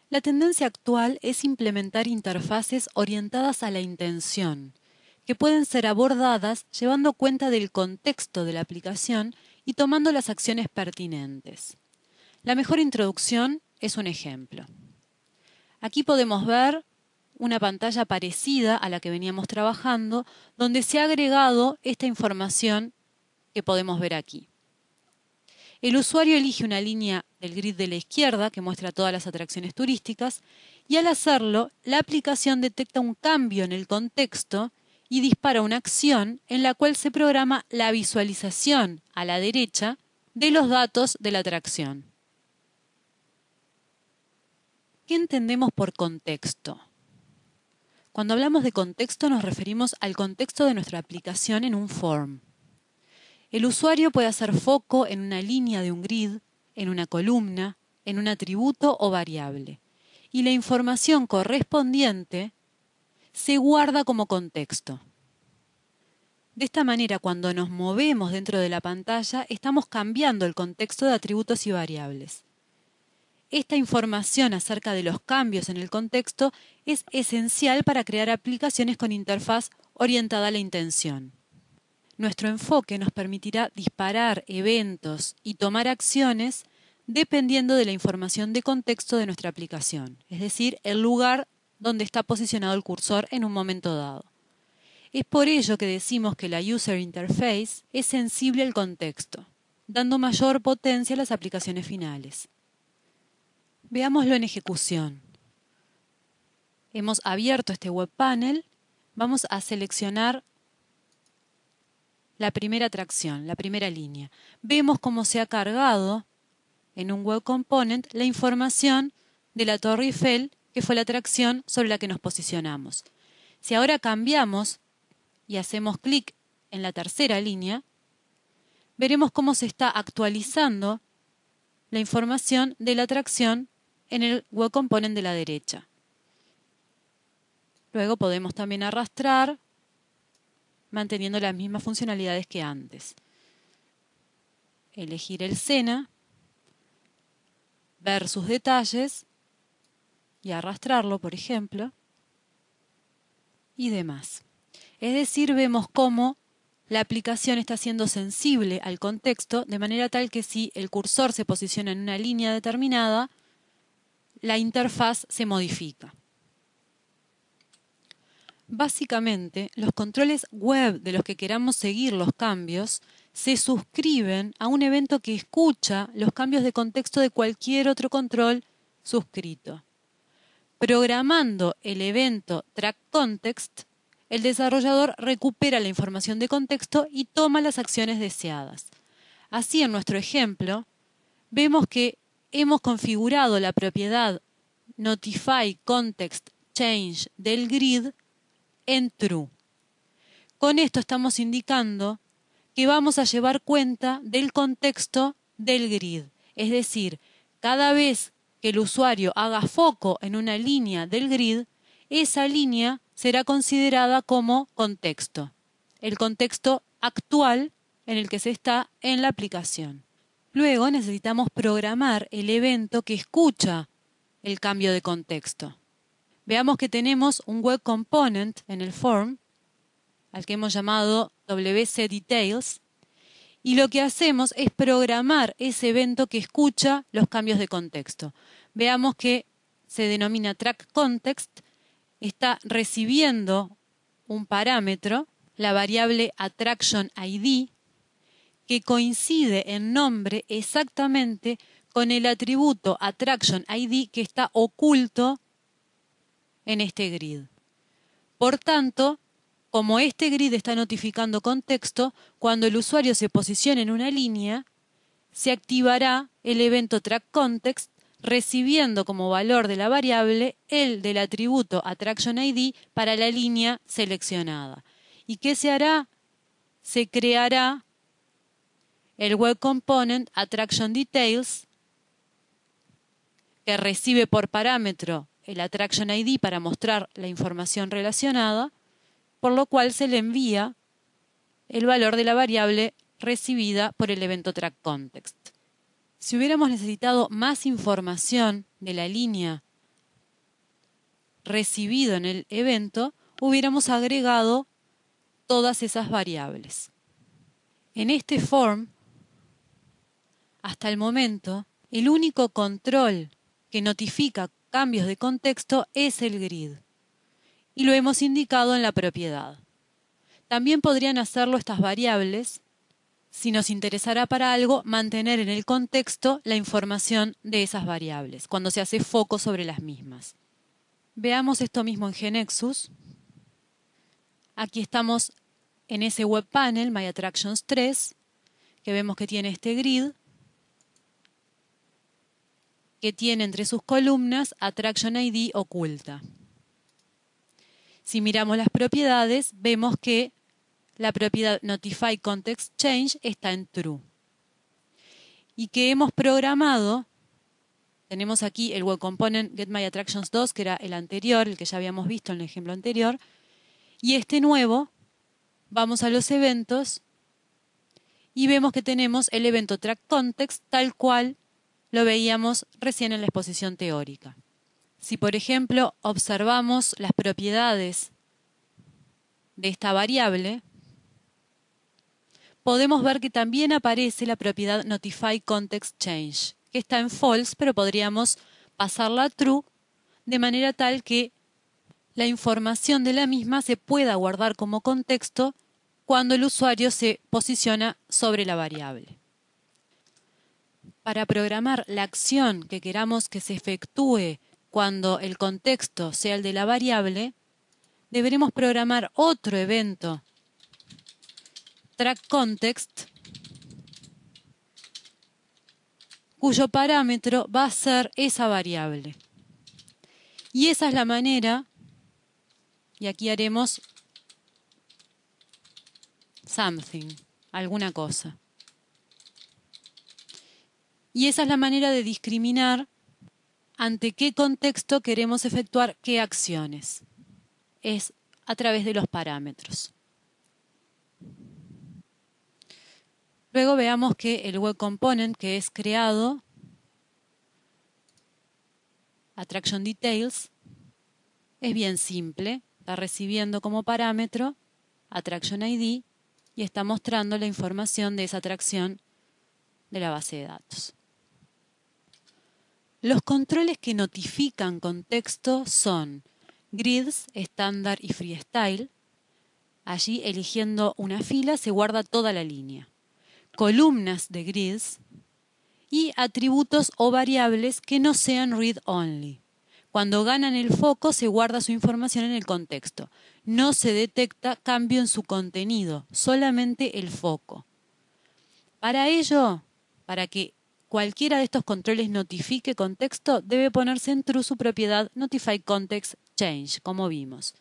La tendencia actual es implementar interfaces orientadas a la intención, que pueden ser abordadas llevando cuenta del contexto de la aplicación y tomando las acciones pertinentes. La mejor introducción es un ejemplo. Aquí podemos ver una pantalla parecida a la que veníamos trabajando, donde se ha agregado esta información que podemos ver aquí. El usuario elige una línea del grid de la izquierda que muestra todas las atracciones turísticas y al hacerlo, la aplicación detecta un cambio en el contexto y dispara una acción en la cual se programa la visualización a la derecha de los datos de la atracción. ¿Qué entendemos por contexto? Cuando hablamos de contexto nos referimos al contexto de nuestra aplicación en un form. El usuario puede hacer foco en una línea de un grid, en una columna, en un atributo o variable, y la información correspondiente se guarda como contexto. De esta manera, cuando nos movemos dentro de la pantalla, estamos cambiando el contexto de atributos y variables. Esta información acerca de los cambios en el contexto es esencial para crear aplicaciones con interfaz orientada a la intención. Nuestro enfoque nos permitirá disparar eventos y tomar acciones dependiendo de la información de contexto de nuestra aplicación, es decir, el lugar donde está posicionado el cursor en un momento dado. Es por ello que decimos que la User Interface es sensible al contexto, dando mayor potencia a las aplicaciones finales. Veámoslo en ejecución. Hemos abierto este web panel, vamos a seleccionar la primera atracción, la primera línea. Vemos cómo se ha cargado en un web component la información de la Torre Eiffel, que fue la atracción sobre la que nos posicionamos. Si ahora cambiamos y hacemos clic en la tercera línea, veremos cómo se está actualizando la información de la atracción en el web component de la derecha. Luego podemos también arrastrar, manteniendo las mismas funcionalidades que antes. Elegir el SENA, ver sus detalles y arrastrarlo, por ejemplo, y demás. Es decir, vemos cómo la aplicación está siendo sensible al contexto, de manera tal que si el cursor se posiciona en una línea determinada, la interfaz se modifica. Básicamente, los controles web de los que queramos seguir los cambios se suscriben a un evento que escucha los cambios de contexto de cualquier otro control suscrito. Programando el evento TrackContext, el desarrollador recupera la información de contexto y toma las acciones deseadas. Así, en nuestro ejemplo, vemos que hemos configurado la propiedad Notify Context Change del grid en True. Con esto estamos indicando que vamos a llevar cuenta del contexto del grid. Es decir, cada vez que el usuario haga foco en una línea del grid, esa línea será considerada como contexto, el contexto actual en el que se está en la aplicación. Luego necesitamos programar el evento que escucha el cambio de contexto. Veamos que tenemos un web component en el form, al que hemos llamado WCDetails, y lo que hacemos es programar ese evento que escucha los cambios de contexto. Veamos que se denomina TrackContext, está recibiendo un parámetro, la variable AttractionID, que coincide en nombre exactamente con el atributo AttractionID que está oculto en este grid. Por tanto, como este grid está notificando contexto, cuando el usuario se posicione en una línea, se activará el evento TrackContext recibiendo como valor de la variable el del atributo AttractionID para la línea seleccionada. ¿Y qué se hará? Se creará el web component AttractionDetails, que recibe por parámetro el AttractionID para mostrar la información relacionada, por lo cual se le envía el valor de la variable recibida por el evento TrackContext. Si hubiéramos necesitado más información de la línea recibido en el evento, hubiéramos agregado todas esas variables. En este form, hasta el momento, el único control que notifica cambios de contexto es el grid, y lo hemos indicado en la propiedad. También podrían hacerlo estas variables si nos interesará para algo mantener en el contexto la información de esas variables, cuando se hace foco sobre las mismas. Veamos esto mismo en GNexus. Aquí estamos en ese web panel, My Attractions 3, que vemos que tiene este grid, que tiene entre sus columnas Attraction ID oculta. Si miramos las propiedades, vemos que la propiedad Notify Context Change está en True. Y que hemos programado, tenemos aquí el Web Component GetMyAttractions 2, que era el anterior, el que ya habíamos visto en el ejemplo anterior, y este nuevo, vamos a los eventos y vemos que tenemos el evento Track Context tal cual lo veíamos recién en la exposición teórica. Si, por ejemplo, observamos las propiedades de esta variable, podemos ver que también aparece la propiedad Notify Context Change, que está en false, pero podríamos pasarla a true, de manera tal que la información de la misma se pueda guardar como contexto cuando el usuario se posiciona sobre la variable. Para programar la acción que queramos que se efectúe cuando el contexto sea el de la variable, deberemos programar otro evento TrackContext, cuyo parámetro va a ser esa variable. Y esa es la manera, y aquí haremos something, alguna cosa. Y esa es la manera de discriminar ante qué contexto queremos efectuar qué acciones. Es a través de los parámetros. Luego veamos que el Web Component que es creado, Attraction Details, es bien simple. Está recibiendo como parámetro Attraction ID y está mostrando la información de esa atracción de la base de datos. Los controles que notifican contexto son grids, estándar y freestyle. Allí, eligiendo una fila, se guarda toda la línea. Columnas de grids y atributos o variables que no sean read-only. Cuando ganan el foco, se guarda su información en el contexto. No se detecta cambio en su contenido, solamente el foco. Para ello, para que cualquiera de estos controles notifique contexto, debe ponerse en true su propiedad Notify Context Change, como vimos.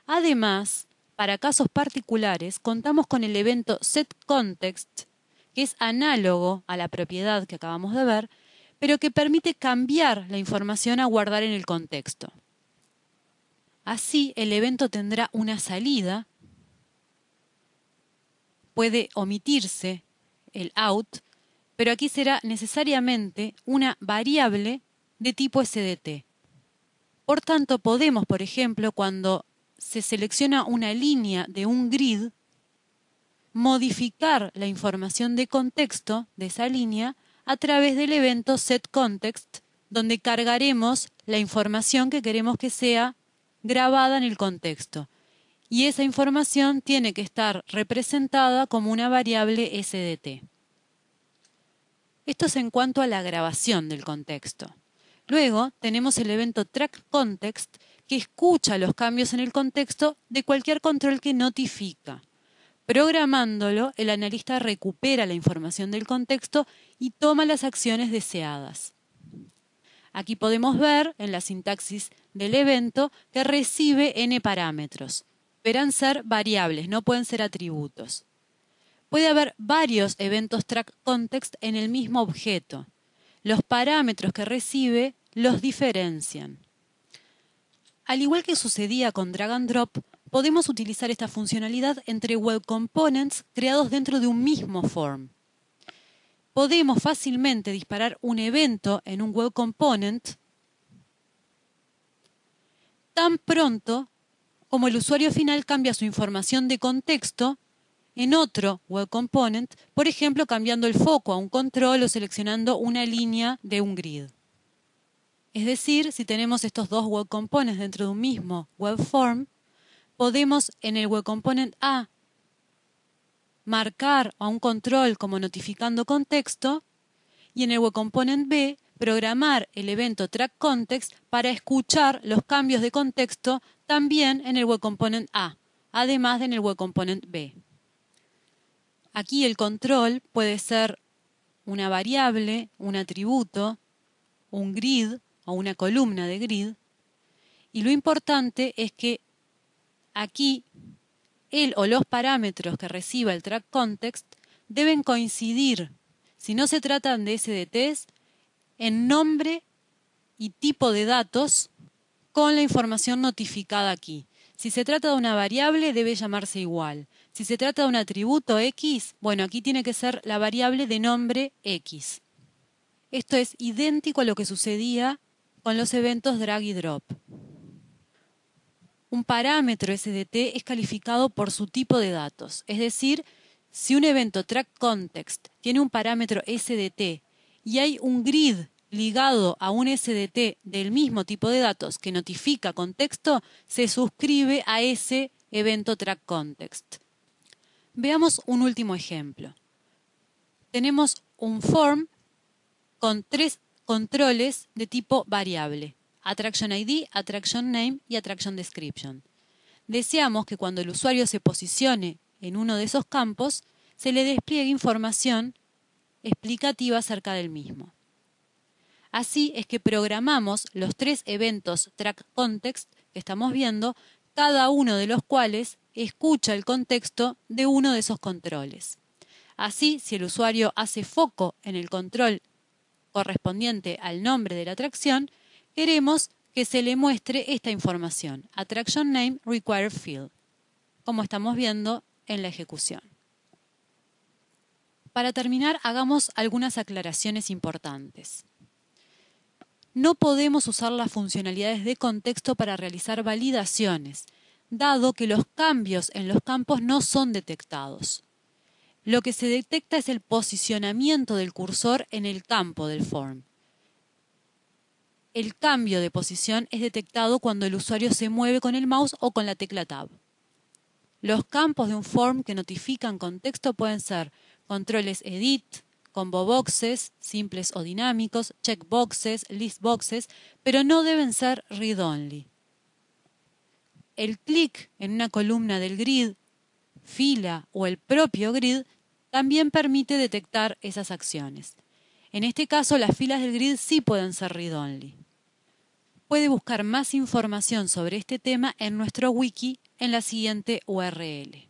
Además, para casos particulares, contamos con el evento setContext, que es análogo a la propiedad que acabamos de ver, pero que permite cambiar la información a guardar en el contexto. Así, el evento tendrá una salida, puede omitirse el out, pero aquí será necesariamente una variable de tipo SDT. Por tanto, podemos, por ejemplo, cuando se selecciona una línea de un grid, modificar la información de contexto de esa línea a través del evento setContext, donde cargaremos la información que queremos que sea grabada en el contexto. Y esa información tiene que estar representada como una variable SDT. Esto es en cuanto a la grabación del contexto. Luego tenemos el evento TrackContext, que escucha los cambios en el contexto de cualquier control que notifica. Programándolo, el analista recupera la información del contexto y toma las acciones deseadas. Aquí podemos ver en la sintaxis del evento que recibe n parámetros. Deberán ser variables, no pueden ser atributos. Puede haber varios eventos TrackContext en el mismo objeto. Los parámetros que recibe los diferencian. Al igual que sucedía con Drag and Drop, podemos utilizar esta funcionalidad entre Web Components creados dentro de un mismo form. Podemos fácilmente disparar un evento en un Web Component tan pronto como el usuario final cambia su información de contexto en otro Web Component, por ejemplo, cambiando el foco a un control o seleccionando una línea de un grid. Es decir, si tenemos estos dos Web Components dentro de un mismo Web Form, podemos en el Web Component A marcar a un control como notificando contexto y en el Web Component B programar el evento TrackContext para escuchar los cambios de contexto también en el Web Component A, además de en el Web Component B. Aquí el control puede ser una variable, un atributo, un grid o una columna de grid. Y lo importante es que aquí el o los parámetros que reciba el TrackContext deben coincidir, si no se tratan de SDTs, en nombre y tipo de datos con la información notificada aquí. Si se trata de una variable, debe llamarse igual. Si se trata de un atributo X, bueno, aquí tiene que ser la variable de nombre X. Esto es idéntico a lo que sucedía con los eventos drag y drop. Un parámetro SDT es calificado por su tipo de datos. Es decir, si un evento TrackContext tiene un parámetro SDT y hay un grid ligado a un SDT del mismo tipo de datos que notifica contexto, se suscribe a ese evento TrackContext. Veamos un último ejemplo. Tenemos un form con 3 controles de tipo variable: Attraction ID, Attraction Name y Attraction Description. Deseamos que cuando el usuario se posicione en uno de esos campos, se le despliegue información explicativa acerca del mismo. Así es que programamos los 3 eventos TrackContext que estamos viendo, cada uno de los cuales escucha el contexto de uno de esos controles. Así, si el usuario hace foco en el control correspondiente al nombre de la atracción, queremos que se le muestre esta información: Attraction Name Required Field, como estamos viendo en la ejecución. Para terminar, hagamos algunas aclaraciones importantes. No podemos usar las funcionalidades de contexto para realizar validaciones, dado que los cambios en los campos no son detectados. Lo que se detecta es el posicionamiento del cursor en el campo del form. El cambio de posición es detectado cuando el usuario se mueve con el mouse o con la tecla Tab. Los campos de un form que notifican contexto pueden ser controles edit, combo boxes, simples o dinámicos, checkboxes, list boxes, pero no deben ser read-only. El clic en una columna del grid, fila o el propio grid también permite detectar esas acciones. En este caso, las filas del grid sí pueden ser read-only. Puede buscar más información sobre este tema en nuestro wiki en la siguiente URL.